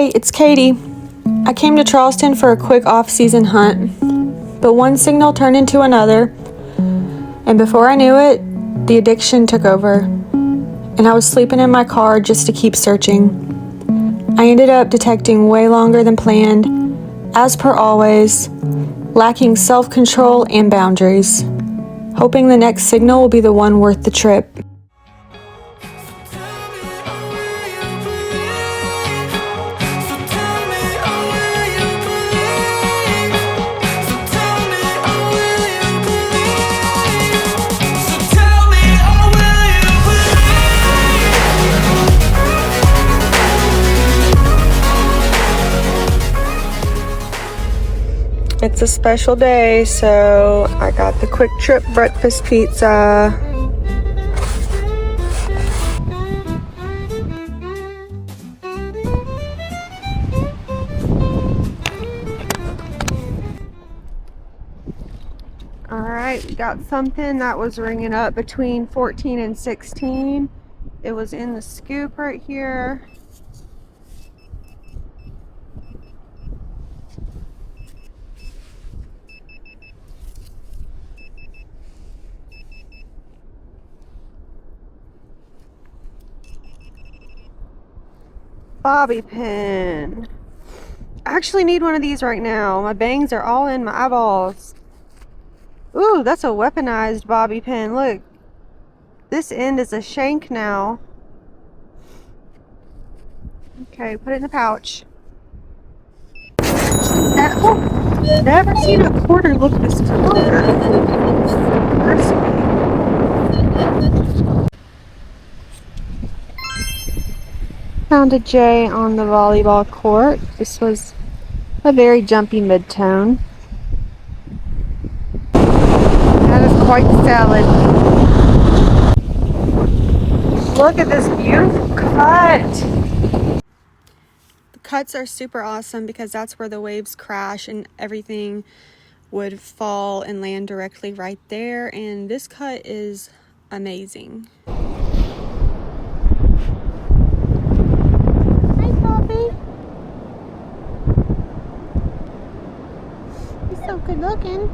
Hey, it's Katie. I came to Charleston for a quick off-season hunt, but one signal turned into another, and before I knew it, the addiction took over, and I was sleeping in my car just to keep searching. I ended up detecting way longer than planned, as per always, lacking self-control and boundaries, hoping the next signal will be the one worth the trip. It's a special day, so I got the quick trip breakfast pizza. Alright, we got something that was ringing up between 14 and 16. It was in the scoop right here. Bobby pin. I actually need one of these right now. My bangs are all in my eyeballs. Ooh, that's a weaponized bobby pin. Look, this end is a shank now. Okay, put it in the pouch. Never seen a quarter look this color. Found a J on the volleyball court. This was a very jumpy mid-tone. That is quite salad. Look at this beautiful cut. The cuts are super awesome because that's where the waves crash and everything would fall and land directly right there. And this cut is amazing. So good looking.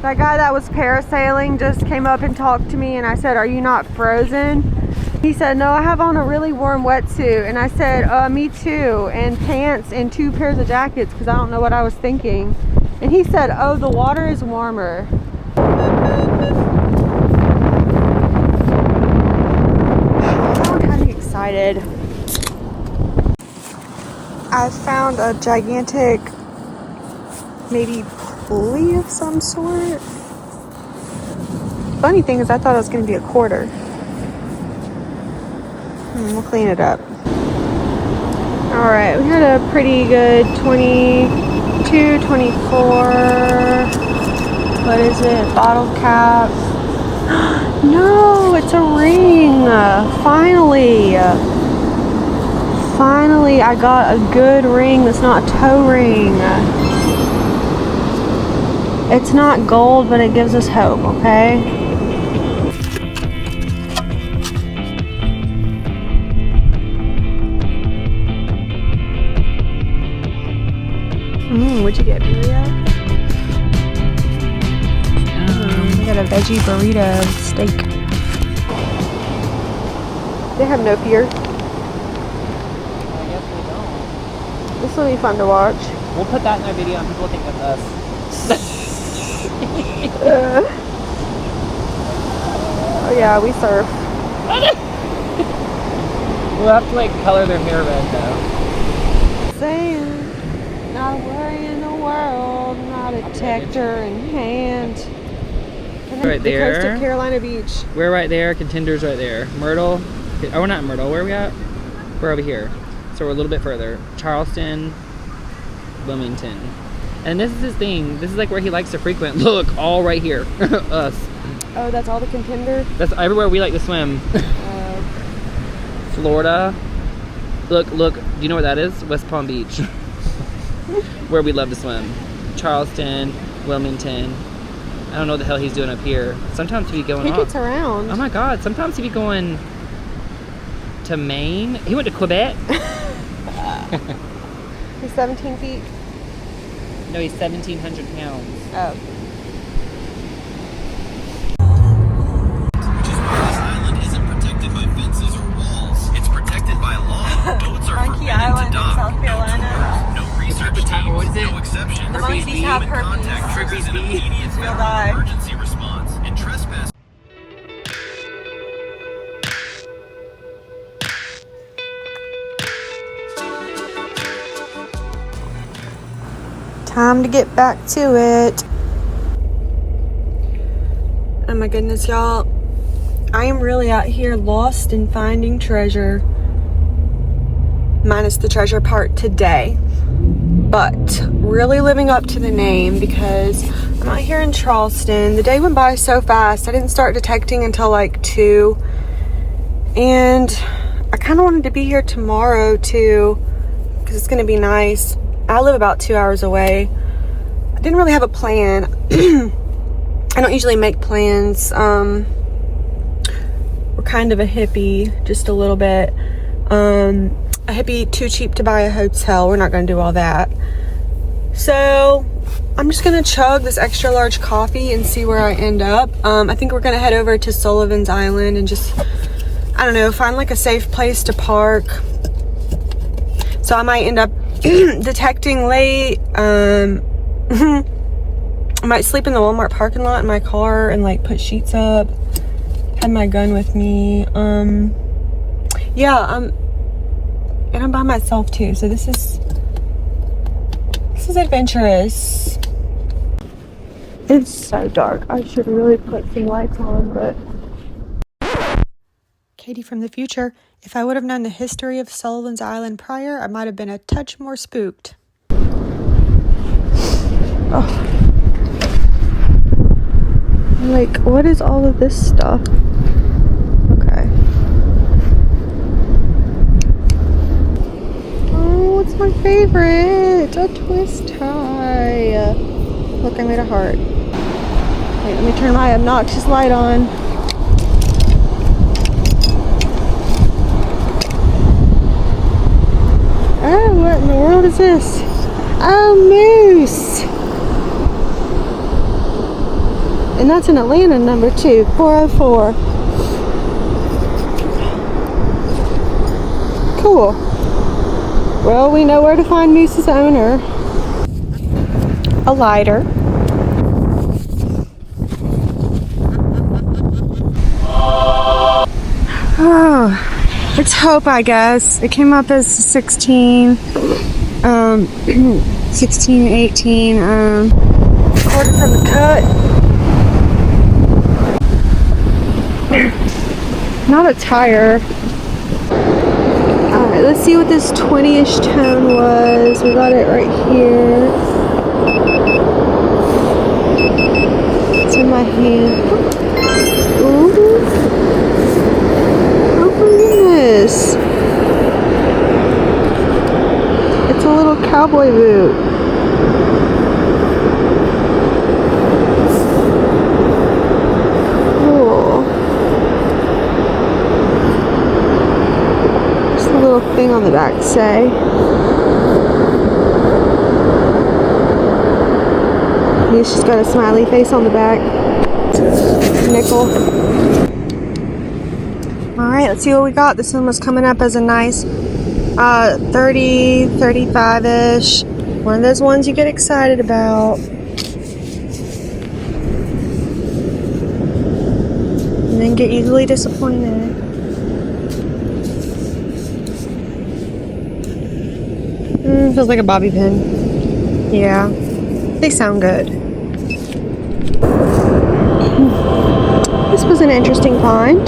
That guy that was parasailing just came up and talked to me, and I said, "Are you not frozen?" He said, "No, I have on a really warm wetsuit." And I said, "Me too, and pants and 2 pairs of jackets," because I don't know what I was thinking. And he said, "Oh, the water is warmer." I'm kind of excited. I found a gigantic, maybe pulley of some sort. Funny thing is, I thought it was going to be a quarter. We'll clean it up. Alright, we had a pretty good 22, 24, what is it, bottle cap. No, it's a ring! Finally, I got a good ring that's not a toe ring. It's not gold, but it gives us hope, okay? What'd you get, burrito? I got a veggie burrito steak. They have no fear. This will be fun to watch. We'll put that in our video and people think that's us. Oh yeah, we surf. We'll have to like color their hair red though. Saying, not a worry in the world, not a Detector in hand. And then Right there. The coast of Carolina Beach. We're right there, Contender's right there. Myrtle, oh we're not in Myrtle, where are we at? We're over here. So we're a little bit further. Charleston, Wilmington. And this is his thing. This is like where he likes to frequent. Look, all right here. Us. Oh, that's all the Contender? That's everywhere we like to swim. Florida. Look, do you know where that is? West Palm Beach. Where we love to swim. Charleston, Wilmington. I don't know what the hell he's doing up here. Sometimes he be going off. He gets around. Oh my god, sometimes he be going to Maine. He went to Quebec. He's 17 feet. No, he's 1,700 pounds. Oh. Which is why this island isn't protected by fences or walls. It's protected by law. Boats are Monkey forbidden Island to in dock. South Carolina. No tours, no research teams, no exceptions. The monkeys have herpes. Contact triggers an immediate You'll federal die. emergency response. And trespass. Time to get back to it. Oh my goodness, y'all. I am really out here lost in finding treasure. Minus the treasure part today. But really living up to the name because I'm out here in Charleston. The day went by so fast. I didn't start detecting until like 2. And I kind of wanted to be here tomorrow too because it's going to be nice. I live about 2 hours away. I didn't really have a plan. I don't usually make plans. We're kind of a hippie, just a little bit. A hippie too cheap to buy a hotel. We're not going to do all that. So I'm just going to chug this extra large coffee and see where I end up. I think we're going to head over to Sullivan's Island and just, I don't know, find like a safe place to park. So I might end up detecting late. I might sleep in the Walmart parking lot in my car and like put sheets up. Had my gun with me. Yeah, and I'm by myself too, so this is adventurous. It's so dark. I should really put some lights on, but Katie from the future. If I would have known the history of Sullivan's Island prior, I might have been a touch more spooked. Oh. Like, what is all of this stuff? Okay. Oh, it's my favorite. A twist tie. Look, I made a heart. Wait, let me turn my obnoxious light on. Oh, what in the world is this? Oh, moose! And that's an Atlanta number too, 404. Cool. Well, we know where to find Moose's owner. A lighter. Oh, it's hope, I guess. It came up as 16, 16, 18, quarter from the cut. Not a tire. Alright, let's see what this 20-ish tone was. We got it right here. It's in my hand. Ooh. Oh my goodness. It's a little cowboy boot. Thing on the back say. He's just got a smiley face on the back. Nickel. Alright, let's see what we got. This one was coming up as a nice 30, 35-ish. One of those ones you get excited about. And then get easily disappointed. Feels like a bobby pin. Yeah, they sound good. This was an interesting find.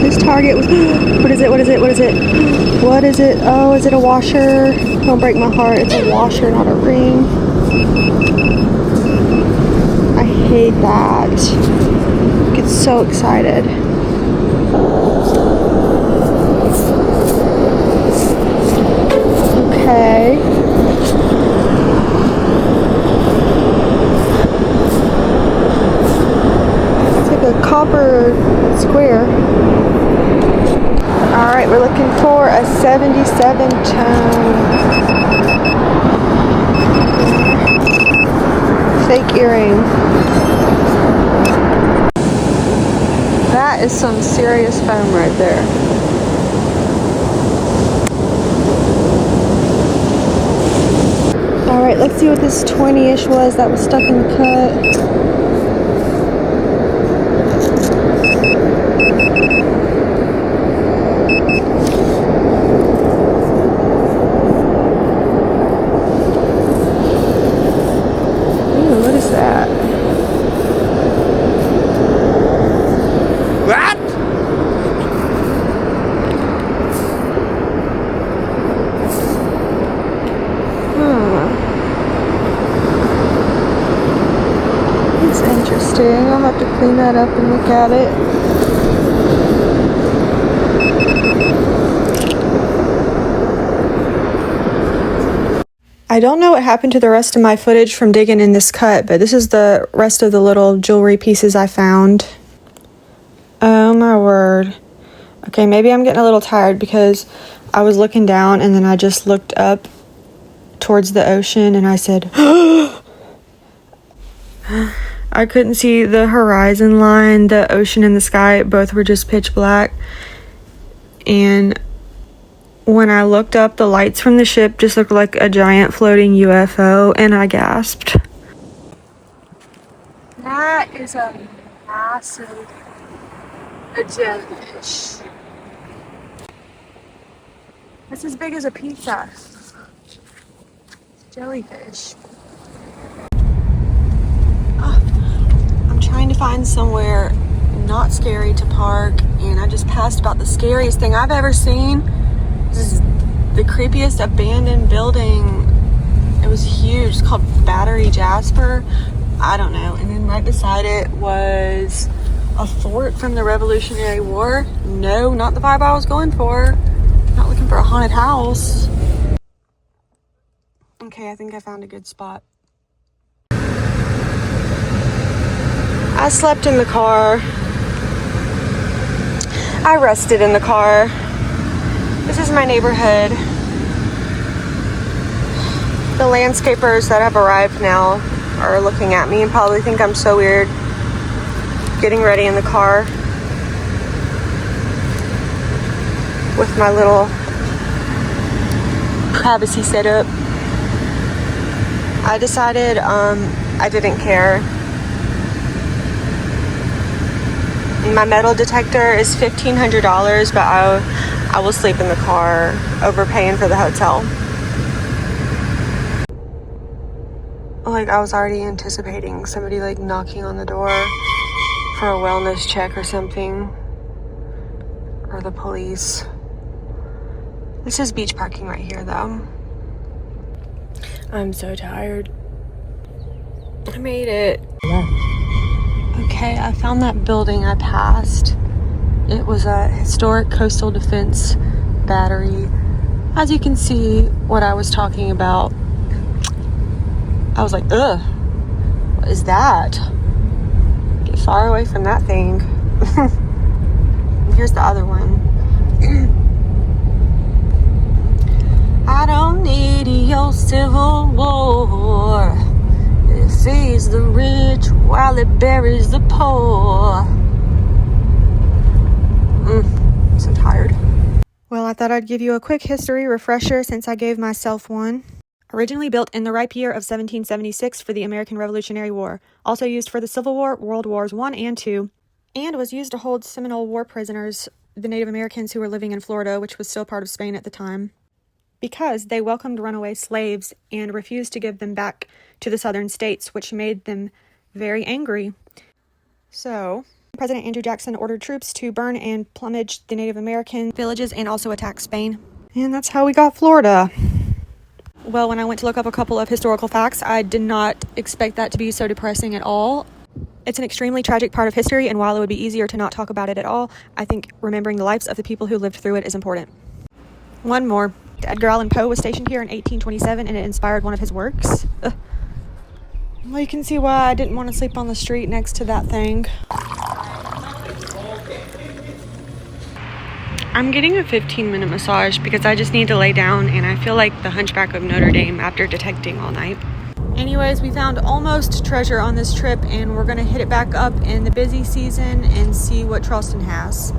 This target was, what is it, what is it, what is it? What is it? Oh, is it a washer? Don't break my heart, it's a washer, not a ring. I hate that. I get so excited. Okay. copper square. Alright, we're looking for a 77 tone. Fake earring. That is some serious foam right there. Alright, let's see what this 20-ish was that was stuck in the cut. I'll have to clean that up and look at it. I don't know what happened to the rest of my footage from digging in this cut, but this is the rest of the little jewelry pieces I found. Oh my word. Okay, maybe I'm getting a little tired because I was looking down and then I just looked up towards the ocean and I said, I couldn't see the horizon line, the ocean and the sky, both were just pitch black. And when I looked up, the lights from the ship just looked like a giant floating UFO, and I gasped. That is a massive jellyfish. It's as big as a pizza. Jellyfish. I'm trying to find somewhere not scary to park, and I just passed about the scariest thing I've ever seen. This is the creepiest abandoned building. It was huge. It's called Battery Jasper. I don't know. And then right beside it was a fort from the Revolutionary War. No, not the vibe I was going for. Not looking for a haunted house. Okay, I think I found a good spot. I slept in the car. I rested in the car. This is my neighborhood. The landscapers that have arrived now are looking at me and probably think I'm so weird getting ready in the car with my little privacy setup. I decided I didn't care. My metal detector is $1,500, but I will sleep in the car over paying for the hotel. Like, I was already anticipating somebody like knocking on the door for a wellness check or something, or the police. This is beach parking right here though. I'm so tired. I made it. Okay, I found that building I passed. It was a historic coastal defense battery. As you can see, what I was talking about, I was like, ugh, what is that? Get far away from that thing. Here's the other one. I don't need your civil war. It feeds the rich while it buries the poor. So tired. Well, I thought I'd give you a quick history refresher since I gave myself one. Originally built in the ripe year of 1776 for the American Revolutionary War. Also used for the Civil War, World Wars I and II. And was used to hold Seminole war prisoners, the Native Americans who were living in Florida, which was still part of Spain at the time, because they welcomed runaway slaves and refused to give them back to the southern states, which made them very angry. So, President Andrew Jackson ordered troops to burn and plumage the Native American villages and also attack Spain. And that's how we got Florida. Well, when I went to look up a couple of historical facts, I did not expect that to be so depressing at all. It's an extremely tragic part of history, and while it would be easier to not talk about it at all, I think remembering the lives of the people who lived through it is important. One more. Edgar Allan Poe was stationed here in 1827, and it inspired one of his works. Well, you can see why I didn't want to sleep on the street next to that thing. I'm getting a 15-minute massage because I just need to lay down, and I feel like the Hunchback of Notre Dame after detecting all night. Anyways, we found almost treasure on this trip, and we're gonna hit it back up in the busy season and see what Charleston has.